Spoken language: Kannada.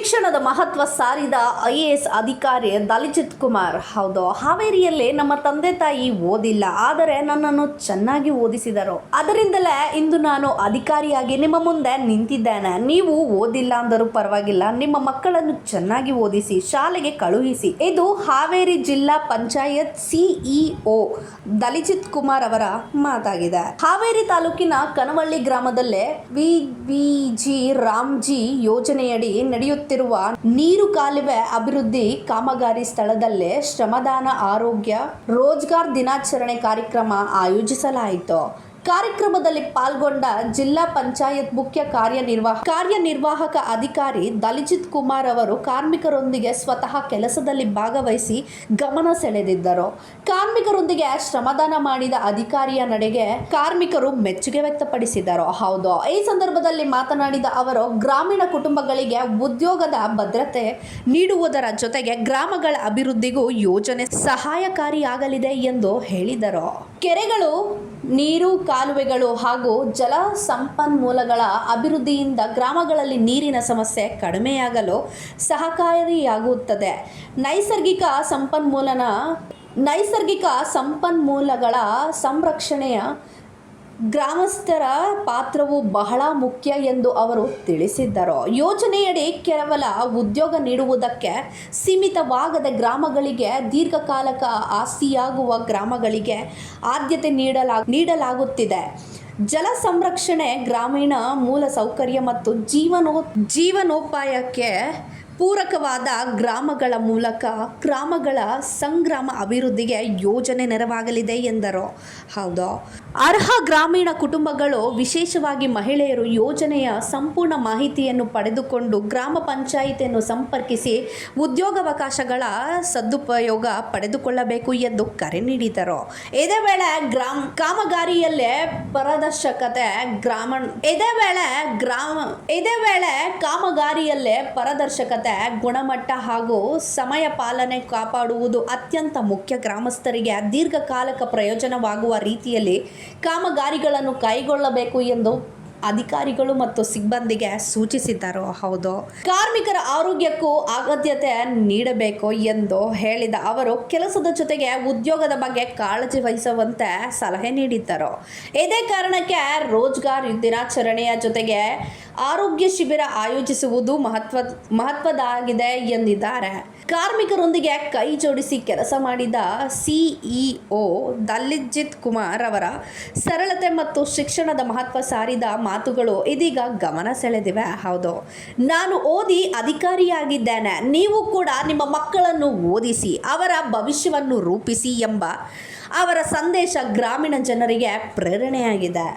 ಶಿಕ್ಷಣದ ಮಹತ್ವ ಸಾರಿದ IAS ಅಧಿಕಾರಿ ದಲಿಜಿತ್ ಕುಮಾರ್. ಹೌದು, ಹಾವೇರಿಯಲ್ಲಿ ನಮ್ಮ ತಂದೆ ತಾಯಿ ಓದಿಲ್ಲ, ಆದರೆ ನನ್ನನ್ನು ಚೆನ್ನಾಗಿ ಓದಿಸಿದರು. ಅದರಿಂದಲೇ ಇಂದು ನಾನು ಅಧಿಕಾರಿಯಾಗಿ ನಿಮ್ಮ ಮುಂದೆ ನಿಂತಿದ್ದೇನೆ. ನೀವು ಓದಿಲ್ಲ ಅಂದರೂ ಪರವಾಗಿಲ್ಲ, ನಿಮ್ಮ ಮಕ್ಕಳನ್ನು ಚೆನ್ನಾಗಿ ಓದಿಸಿ ಶಾಲೆಗೆ ಕಳುಹಿಸಿ. ಇದು ಹಾವೇರಿ ಜಿಲ್ಲಾ ಪಂಚಾಯತ್ CEO ದಲಿಜಿತ್ ಕುಮಾರ್ ಅವರ ಮಾತಾಗಿದೆ. ಹಾವೇರಿ ತಾಲೂಕಿನ ಕನವಳ್ಳಿ ಗ್ರಾಮದಲ್ಲೇ ವಿಜಿ ರಾಮ್ಜಿ ಯೋಜನೆಯಡಿ ನಡೆಯುತ್ತಿರುವ ನೀರು ಕಾಲುವೆ ಅಭಿವೃದ್ಧಿ ಕಾಮಗಾರಿ ಸ್ಥಳದಲ್ಲೇ ಶ್ರಮದಾನ ಆರೋಗ್ಯ ರೋಜ್ಗಾರ್ ದಿನಾಚರಣೆ ಕಾರ್ಯಕ್ರಮ ಆಯೋಜಿಸಲಾಯಿತು. ಕಾರ್ಯಕ್ರಮದಲ್ಲಿ ಪಾಲ್ಗೊಂಡ ಜಿಲ್ಲಾ ಪಂಚಾಯತ್ ಮುಖ್ಯ ಕಾರ್ಯನಿರ್ವಾಹಕ ಅಧಿಕಾರಿ ದಲಿಜಿತ್ ಕುಮಾರ್ ಅವರು ಕಾರ್ಮಿಕರೊಂದಿಗೆ ಸ್ವತಃ ಕೆಲಸದಲ್ಲಿ ಭಾಗವಹಿಸಿ ಗಮನ ಸೆಳೆದಿದ್ದರು. ಕಾರ್ಮಿಕರೊಂದಿಗೆ ಶ್ರಮದಾನ ಮಾಡಿದ ಅಧಿಕಾರಿಯ ನಡೆಗೆ ಕಾರ್ಮಿಕರು ಮೆಚ್ಚುಗೆ ವ್ಯಕ್ತಪಡಿಸಿದರು. ಹೌದು, ಈ ಸಂದರ್ಭದಲ್ಲಿ ಮಾತನಾಡಿದ ಅವರು ಗ್ರಾಮೀಣ ಕುಟುಂಬಗಳಿಗೆ ಉದ್ಯೋಗದ ಭದ್ರತೆ ನೀಡುವುದರ ಜೊತೆಗೆ ಗ್ರಾಮಗಳ ಅಭಿವೃದ್ಧಿಗೂ ಯೋಜನೆ ಸಹಾಯಕಾರಿಯಾಗಲಿದೆ ಎಂದು ಹೇಳಿದರು. ಕೆರೆಗಳು, ನೀರು ಕಾಲುವೆಗಳು ಹಾಗೂ ಜಲ ಸಂಪನ್ಮೂಲಗಳ ಅಭಿವೃದ್ಧಿಯಿಂದ ಗ್ರಾಮಗಳಲ್ಲಿ ನೀರಿನ ಸಮಸ್ಯೆ ಕಡಿಮೆಯಾಗಲು ಸಹಕಾರಿಯಾಗುತ್ತದೆ. ನೈಸರ್ಗಿಕ ಸಂಪನ್ಮೂಲಗಳ ಸಂರಕ್ಷಣೆಯ ಗ್ರಾಮಸ್ಥರ ಪಾತ್ರವು ಬಹಳ ಮುಖ್ಯ ಎಂದು ಅವರು ತಿಳಿಸಿದ್ದರು. ಯೋಜನೆಯಡಿ ಕೇವಲ ಉದ್ಯೋಗ ನೀಡುವುದಕ್ಕೆ ಸೀಮಿತವಾಗದ ಗ್ರಾಮಗಳಿಗೆ, ದೀರ್ಘಕಾಲಕ ಆಸ್ತಿಯಾಗುವ ಗ್ರಾಮಗಳಿಗೆ ಆದ್ಯತೆ ನೀಡಲಾಗುತ್ತಿದೆ. ಜಲ ಸಂರಕ್ಷಣೆ, ಗ್ರಾಮೀಣ ಮೂಲಸೌಕರ್ಯ ಮತ್ತು ಜೀವನೋಪಾಯಕ್ಕೆ ಪೂರಕವಾದ ಗ್ರಾಮಗಳ ಮೂಲಕ ಗ್ರಾಮಗಳ ಸಂಗ್ರಾಮ ಅಭಿವೃದ್ಧಿಗೆ ಯೋಜನೆ ನೆರವಾಗಲಿದೆ ಎಂದರು. ಹೌದು, ಅರ್ಹ ಗ್ರಾಮೀಣ ಕುಟುಂಬಗಳು, ವಿಶೇಷವಾಗಿ ಮಹಿಳೆಯರು ಯೋಜನೆಯ ಸಂಪೂರ್ಣ ಮಾಹಿತಿಯನ್ನು ಪಡೆದುಕೊಂಡು ಗ್ರಾಮ ಪಂಚಾಯಿತಿಯನ್ನು ಸಂಪರ್ಕಿಸಿ ಉದ್ಯೋಗಾವಕಾಶಗಳ ಸದುಪಯೋಗ ಪಡೆದುಕೊಳ್ಳಬೇಕು ಎಂದು ಕರೆ ನೀಡಿದರು. ಇದೇ ವೇಳೆ ಕಾಮಗಾರಿಯಲ್ಲೇ ಪಾರದರ್ಶಕತೆ, ಗುಣಮಟ್ಟ ಹಾಗೂ ಸಮಯ ಪಾಲನೆ ಕಾಪಾಡುವುದು ಅತ್ಯಂತ ಮುಖ್ಯ. ಗ್ರಾಮಸ್ಥರಿಗೆ ದೀರ್ಘಕಾಲಕ ಪ್ರಯೋಜನವಾಗುವ ರೀತಿಯಲ್ಲಿ ಕಾಮಗಾರಿಗಳನ್ನು ಕೈಗೊಳ್ಳಬೇಕು ಎಂದು ಅಧಿಕಾರಿಗಳು ಮತ್ತು ಸಿಬ್ಬಂದಿಗೆ ಸೂಚಿಸಿದರು. ಹೌದು, ಕಾರ್ಮಿಕರ ಆರೋಗ್ಯಕ್ಕೂ ಆದ್ಯತೆ ನೀಡಬೇಕು ಎಂದು ಹೇಳಿದ ಅವರು ಕೆಲಸದ ಜೊತೆಗೆ ಉದ್ಯೋಗದ ಬಗ್ಗೆ ಕಾಳಜಿ ವಹಿಸುವಂತೆ ಸಲಹೆ ನೀಡಿದ್ದರು. ಇದೇ ಕಾರಣಕ್ಕೆ ರೋಜ್ಗಾರ್ ದಿನಾಚರಣೆಯ ಜೊತೆಗೆ ಆರೋಗ್ಯ ಶಿಬಿರ ಆಯೋಜಿಸುವುದು ಮಹತ್ವದಾಗಿದೆ ಎಂದಿದ್ದಾರೆ. ಕಾರ್ಮಿಕರೊಂದಿಗೆ ಕೈ ಜೋಡಿಸಿ ಕೆಲಸ ಮಾಡಿದ CEO ದಲಿಜಿತ್ ಕುಮಾರ್ ಅವರ ಸರಳತೆ ಮತ್ತು ಶಿಕ್ಷಣದ ಮಹತ್ವ ಸಾರಿದ ಮಾತುಗಳು ಇದೀಗ ಗಮನ ಸೆಳೆದಿವೆ. ಹೌದು, ನಾನು ಓದಿ ಅಧಿಕಾರಿಯಾಗಿದ್ದೇನೆ, ನೀವು ಕೂಡ ನಿಮ್ಮ ಮಕ್ಕಳನ್ನು ಓದಿಸಿ ಅವರ ಭವಿಷ್ಯವನ್ನು ರೂಪಿಸಿ ಎಂಬ ಅವರ ಸಂದೇಶ ಗ್ರಾಮೀಣ ಜನರಿಗೆ ಪ್ರೇರಣೆಯಾಗಿದೆ.